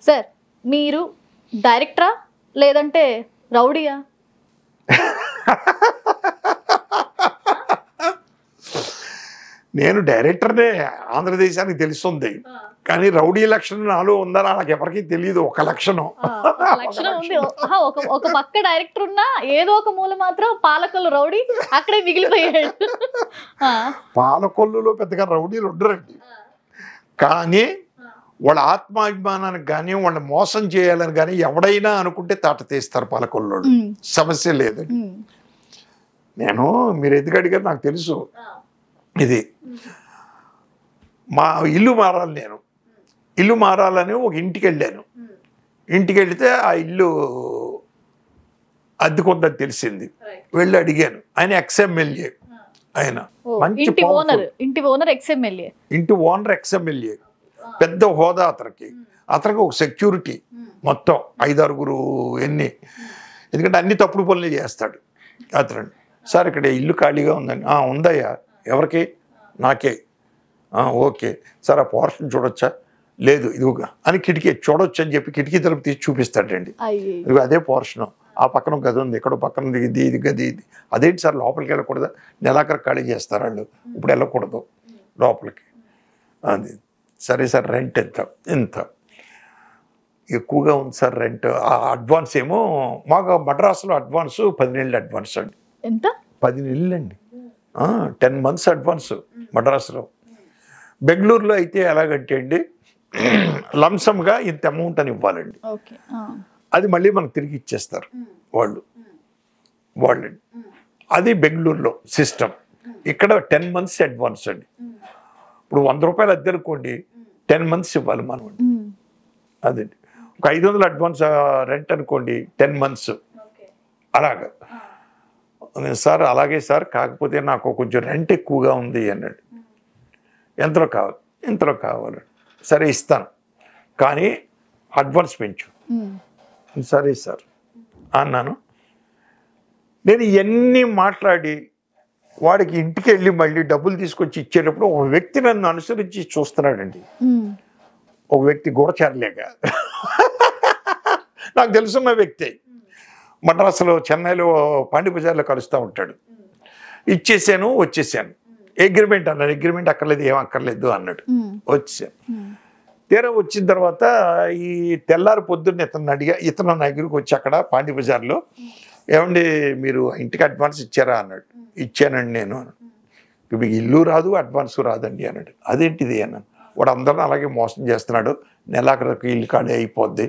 Sir మీరు డైరెక్టరా లేదంటే రౌడీయా? నేను డైరెక్టర్నే, ఆంధ్రదేశానికి తెలుస్తుంది. కానీ రౌడీ లక్షణం నాలో ఉందని నాకు ఎవరికీ తెలియదు. ఒక లక్షణం ఉంది. ఒక పక్క డైరెక్టర్ ఉన్నా ఏదో ఒక మూల మాత్రం పాలకొల్లు రౌడీ అక్కడే మిగిలిపోయాడు. పాలకొల్లులో పెద్దగా రౌడీలు ఉండరండి. కానీ వాళ్ళ ఆత్మాభిమానానికి కానీ వాళ్ళని మోసం చేయాలని కానీ ఎవడైనా అనుకుంటే తాట తీస్తారు పాలకొల్లు. సమస్య లేదండి. నేను మీరు ఎందుకు అడిగారు నాకు తెలుసు. ఇది మా ఇల్లు మారాలి, నేను ఇల్లు మారాలని ఒక ఇంటికి వెళ్ళాను. ఇంటికి వెళితే ఆ ఇల్లు అద్దెకుందని తెలిసింది. వెళ్ళి అడిగాను. ఆయన ఎక్స్ఎమ్మెల్యే, ఆయన మంచి ఇంటి ఓనర్ ఎక్స్ఎమ్మెల్యే, పెద్ద హోదా అతనికి. అతనికి ఒక సెక్యూరిటీ, మొత్తం 5-6 ఎన్ని, ఎందుకంటే అన్ని తప్పుడు పనులు చేస్తాడు అతను. సార్ ఇక్కడ ఇల్లు ఖాళీగా ఉందండి. ఉందయ్యా. ఎవరికి? నాకే. ఓకే సార్, ఆ పోర్షన్ చూడొచ్చా? లేదు ఇదిగా అని కిటికీ చూడొచ్చు అని చెప్పి కిటికీ తలుపు తీసి చూపిస్తాడండి. ఇదిగో అదే పోర్షను, ఆ పక్కన గది ఉంది, ఇక్కడ పక్కన ఇది గది ఇది. అదేంటి సార్ లోపలికి వెళ్ళకూడదా? నెలాఖరు ఖాళీ చేస్తారు వాళ్ళు, ఇప్పుడు వెళ్ళకూడదు లోపలికి. అది సరే సార్, రెంట్ ఎంత? ఎంత ఎక్కువగా ఉంది సార్ రెంట్. అడ్వాన్స్ ఏమో మాకు మద్రాసులో అడ్వాన్స్ 10 నెలలు అడ్వాన్స్ అండి. ఎంత? 10 నెలలు అండి. 10 months అడ్వాన్స్ మద్రాసులో. బెంగళూరులో అయితే ఎలాగంటే అండి, లంసంగా ఇంత అమౌంట్ అని ఇవ్వాలండి. అది మళ్ళీ మనకు తిరిగి ఇచ్చేస్తారు వాళ్ళు. అది బెంగళూరులో సిస్టమ్. ఇక్కడ 10 months అడ్వాన్స్ అండి. ఇప్పుడు 100 రూపాయలు అద్దె అనుకోండి, 10 months ఇవ్వాలి మనం. అదండి. ఒక 500 అడ్వాన్స్ రెంట్ అనుకోండి, 10 months అలాగా. సార్ అలాగే సార్, కాకపోతే నాకు కొంచెం రెంట్ ఎక్కువగా ఉంది అన్నాడు. ఎంతలో కావాలి? ఎంతలో కావాలి? సరే ఇస్తాను, కానీ అడ్వాన్స్ పెంచు. సరే సార్ అన్నాను. నేను ఇవన్నీ మాట్లాడి వాడికి ఇంటికి వెళ్ళి మళ్ళీ డబ్బులు తీసుకొచ్చి ఇచ్చేటప్పుడు ఒక వ్యక్తి నన్ను అనుసరించి చూస్తున్నాడండి. ఒక వ్యక్తి గూఢచారులేక నాకు తెలుసున్న వ్యక్తి. మద్రాసులో, చెన్నైలో పాండిబజార్లో కలుస్తూ ఉంటాడు. ఇచ్చేసాను, వచ్చేసాను. అగ్రిమెంట్ అన్నాడు. అగ్రిమెంట్ అక్కర్లేదు, ఏం అక్కర్లేదు అన్నాడు. వచ్చాను. తీరా వచ్చిన తర్వాత ఈ తెల్లారి పొద్దున్న ఇతను నా దగ్గరికి వచ్చి అక్కడ పాండిబజార్లో, ఏమండి మీరు ఇంటికి అడ్వాన్స్ ఇచ్చారా అన్నాడు. ఇచ్చానండి నేను. మీకు ఇల్లు రాదు, అడ్వాన్స్ రాదండి అన్నాడు. అదేంటిది అన్నాను. వాడు అందరిని అలాగే మోసం చేస్తున్నాడు. నెలాఖరికి ఇల్లు ఖాళీ అయిపోద్ది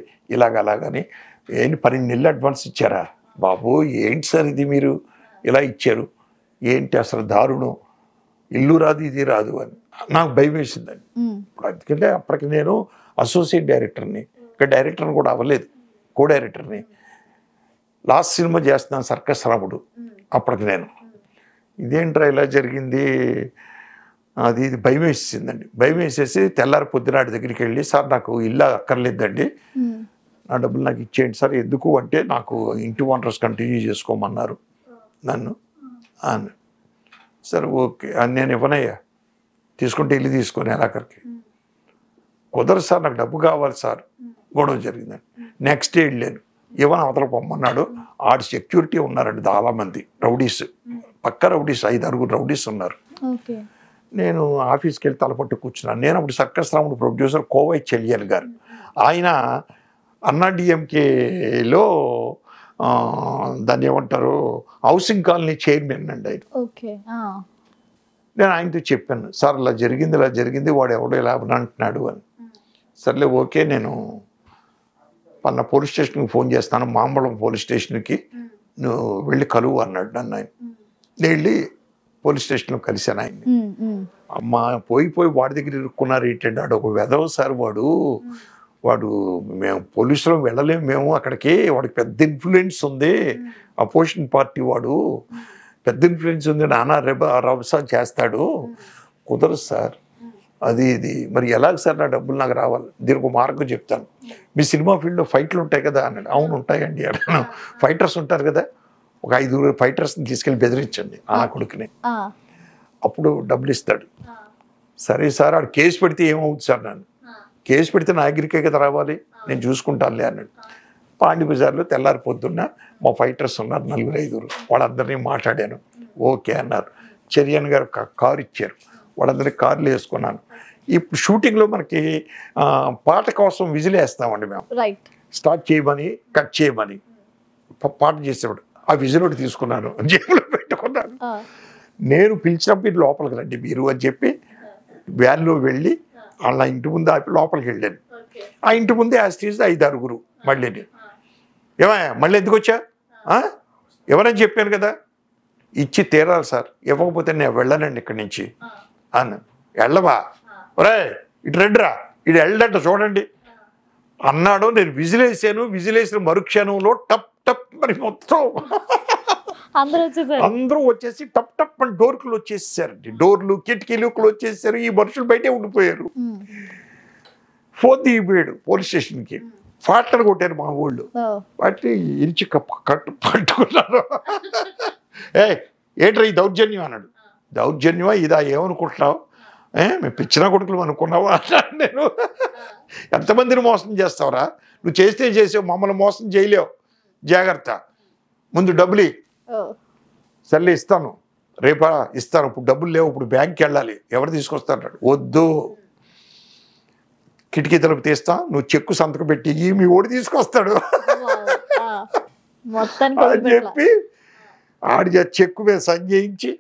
అలాగని. ఏంటి 12 నెలలు అడ్వాన్స్ ఇచ్చారా? బాబు ఏంటి సార్ ఇది, మీరు ఇలా ఇచ్చారు ఏంటి, అసలు దారుణం, ఇల్లు రాదు ఇది రాదు అని నాకు భయం వేసిందండి. ఎందుకంటే అప్పటికి నేను అసోసియేట్ డైరెక్టర్ని, ఇంకా డైరెక్టర్ని కూడా అవ్వలేదు, కో డైరెక్టర్ని. లాస్ట్ సినిమా చేస్తున్నాను సర్కస్ రాముడు. అప్పటికి నేను ఇదేంట్రా ఇలా జరిగింది, అది ఇది భయం వేసేసిందండి. భయం వేసేసి తెల్లారి పొద్దునాటి దగ్గరికి వెళ్ళి, సార్ నాకు ఇల్లు అక్కర్లేదండి, నా డబ్బులు నాకు ఇచ్చేయండి సార్. ఎందుకు అంటే నాకు ఇంటి ఓనర్స్ కంటిన్యూ చేసుకోమన్నారు నన్ను అని. సరే ఓకే అని నేను ఇవ్వనయ్యా, తీసుకుంటే ఇల్లు తీసుకొని ఎలాకరికి కుదరదు సార్, నాకు డబ్బు కావాలి సార్. గొడవ జరిగిందండి. నెక్స్ట్ డే వెళ్ళాను, ఇవ్వని అవతల పొమ్మన్నాడు. ఆడ సెక్యూరిటీ ఉన్నారండి చాలామంది రౌడీస్, పక్క రౌడీస్, 5-6 రౌడీస్ ఉన్నారు. నేను ఆఫీస్కి వెళ్ళి తలపట్టు కూర్చున్నాను. నేను అప్పుడు సర్కస్ రాముడు ప్రొడ్యూసర్ కోవై చెలియన్ గారు, ఆయన అన్నా డిఎంకేలో దాన్ని ఏమంటారు హౌసింగ్ కాలనీ చైర్మన్ అండి ఆయన. నేను ఆయనతో చెప్పాను, సార్ ఇలా జరిగింది వాడు ఎవడో ఇలా అంటున్నాడు అని. సర్లే ఓకే, నేను పన్న పోలీస్ స్టేషన్కి ఫోన్ చేస్తాను, మాంబళం పోలీస్ స్టేషన్కి నువ్వు వెళ్ళి కలువు అన్నాడు నన్ను ఆయన. నేను వెళ్ళి పోలీస్ స్టేషన్లో కలిశాను ఆయన్ని. అమ్మా పోయి వాడి దగ్గర ఇరుక్కున్నారు ఏంటంటే, వాడు ఒక వెధవ సార్, వాడు మేము పోలీసులో వెళ్ళలేము మేము అక్కడికి, వాడికి పెద్ద ఇన్ఫ్లుయెన్స్ ఉంది, అపోజిషన్ పార్టీ వాడు పెద్ద ఇన్ఫ్లుయెన్స్ ఉంది, నానా రభసా చేస్తాడు, కుదరదు సార్ అది ఇది. మరి ఎలాగ సార్ నా డబ్బులు నాకు రావాలి? దీనికి ఒక మార్గం చెప్తాను. మీ సినిమా ఫీల్డ్లో ఫైట్లు ఉంటాయి కదా అన్నాడు. అవును ఉంటాయండి అన్నాను. ఫైటర్స్ ఉంటారు కదా, ఒక 5 ఫైటర్స్ని తీసుకెళ్ళి బెదిరించండి ఆ కొడుకుని, అప్పుడు డబ్బులు ఇస్తాడు. సరే సార్, ఆడు కేసు పెడితే ఏమవుతుంది సార్? నన్ను కేసు పెడితే నా దగ్గరికే కదా రావాలి. నేను చూసుకుంటానులే అన్నాడు. పాండి బజార్లో తెల్లారి పొద్దున్న మా ఫైటర్స్ ఉన్నారు 4-5, వాళ్ళందరినీ మాట్లాడాను. ఓకే అన్నారు. చెరియన్ గారు కారు ఇచ్చారు, వాళ్ళందరికీ కార్లు వేసుకున్నాను. ఇప్పుడు షూటింగ్లో మనకి పాట కోసం విజిల్ వేస్తామండి మేము, స్టార్ట్ చేయమని కట్ చేయమని పాట చేసేవాడు. ఆ విజిల్ ఒకటి తీసుకున్నాను, జేబులో పెట్టుకున్నాను. నేను పిలిచినప్పుడు లోపలికి రండి మీరు అని చెప్పి వ్యాన్లో వెళ్ళి వాళ్ళ ఇంటి ముందు ఆపి లోపలికి వెళ్ళాను. ఆ ఇంటి ముందే యాస్టీజ్ 5-6 మళ్ళీ. ఏమయ్యా మళ్ళీ ఎందుకు వచ్చా, ఎవరని చెప్పాను కదా, ఇచ్చి తీరాలి సార్, ఇవ్వకపోతే నేను వెళ్ళానండి ఇక్కడి నుంచి అన్న. వెళ్ళవా ఒరే ఇటు రండిరా, ఇటు వెళ్ళంట చూడండి అన్నాడు. నేను విజిలేసాను. విజిలేసిన మరుక్షణంలో టప్ టప్ మరి మొత్తం అందరూ వచ్చేసి టప్ టప్ అని డోర్కులు వచ్చేసారండి. డోర్లు కిటికీలు వచ్చేసారు. ఈ మనుషులు బయటే ఉండిపోయారు. ఫోన్ దిగిపోయాడు పోలీస్ స్టేషన్కి. ఫాటర్ కొట్టారు మా ఊళ్ళు. వాటి ఇరిచి పట్టుకున్నారు. ఏంట్రా ఈ దౌర్జన్యం అన్నాడు. దౌర్జన్యమా ఇదా, ఏమనుకుంటున్నావు, మేము పిచ్చిన కొడుకులు అనుకున్నావా అన్నాడు. నేను ఎంతమందిని మోసం చేస్తావురా, నువ్వు చేస్తే చేసావు, మమ్మల్ని మోసం చేయలేవు, జాగ్రత్త, ముందు డబ్బులు సర్లే ఇస్తాను, రేపా ఇస్తాను, ఇప్పుడు డబ్బులు లేవు, ఇప్పుడు బ్యాంక్కి వెళ్ళాలి, ఎవరు తీసుకొస్తాడు. వద్దు, కిటికీ తలుపు తీస్తా, నువ్వు చెక్కు సంతకం పెట్టి మీ ఓడి తీసుకొస్తాడు అని చెప్పి ఆడి చెక్కు మీద సైన్ చేయించి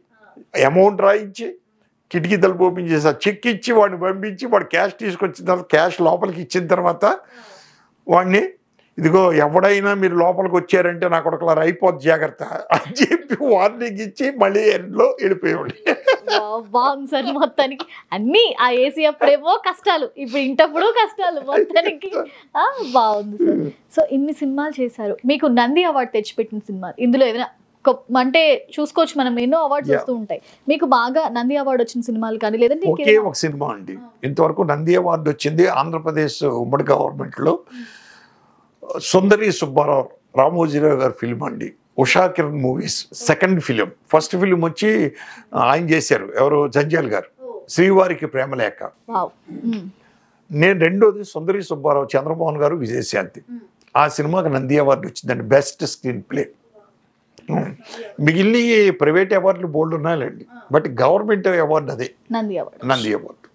అమౌంట్ రాయించి కిటికీ తలుపు ఓపెన్ చేసి చెక్ ఇచ్చి వాడిని పంపించి వాడు క్యాష్ తీసుకొచ్చిన తర్వాత క్యాష్ లోపలికి ఇచ్చిన తర్వాత వాడిని ఇదిగో ఎవడైనా మీరు లోపలికి వచ్చారంటే నా కొడుకులారా అయిపోద్ది జాగ్రత్త అని చెప్పి వార్నింగ్ ఇచ్చి మళ్ళీ ఎండ్లో వెళ్ళిపోయాడు. బాగుంది సార్. మొత్తానికి అన్ని ఆ ఏసీ అప్పుడేమో కష్టాలు, ఇప్పుడు ఇంటప్పుడు కష్టాలు, మొత్తానికి బాగుంది సార్. సో ఇన్ని సినిమాలు చేశారు, మీకు నంది అవార్డు తెచ్చిపెట్టిన సినిమా ఇందులో ఏదైనా అంటే చూసుకోవచ్చు, మనం ఎన్నో అవార్డ్స్ వస్తూ ఉంటాయి, మీకు బాగా నంది అవార్డు వచ్చిన సినిమాలు కానీ లేదంటే ఒకే ఒక సినిమా అండి ఇంతవరకు నంది అవార్డు వచ్చింది ఆంధ్రప్రదేశ్ ఉమ్మడి గవర్నమెంట్లో. సుందరి సుబ్బారావు రామోజీరావు గారి ఫిల్మ్ అండి, Usha Kiran movies second film. First film వచ్చి ఆయన చేశారు, ఎవరు, జంజాల్ గారు, శ్రీవారికి ప్రేమలేఖ. నేను రెండోది సుందరి సుబ్బారావు, చంద్రమోహన్ గారు, విజయశాంతి. ఆ సినిమాకి నంది అవార్డు వచ్చిందండి, బెస్ట్ స్క్రీన్ ప్లే. మిగిలిన ప్రైవేట్ అవార్డులు బోల్డ్ ఉన్నాయండి, బట్ గవర్నమెంట్ అవార్డు అదే నంది అవార్డు.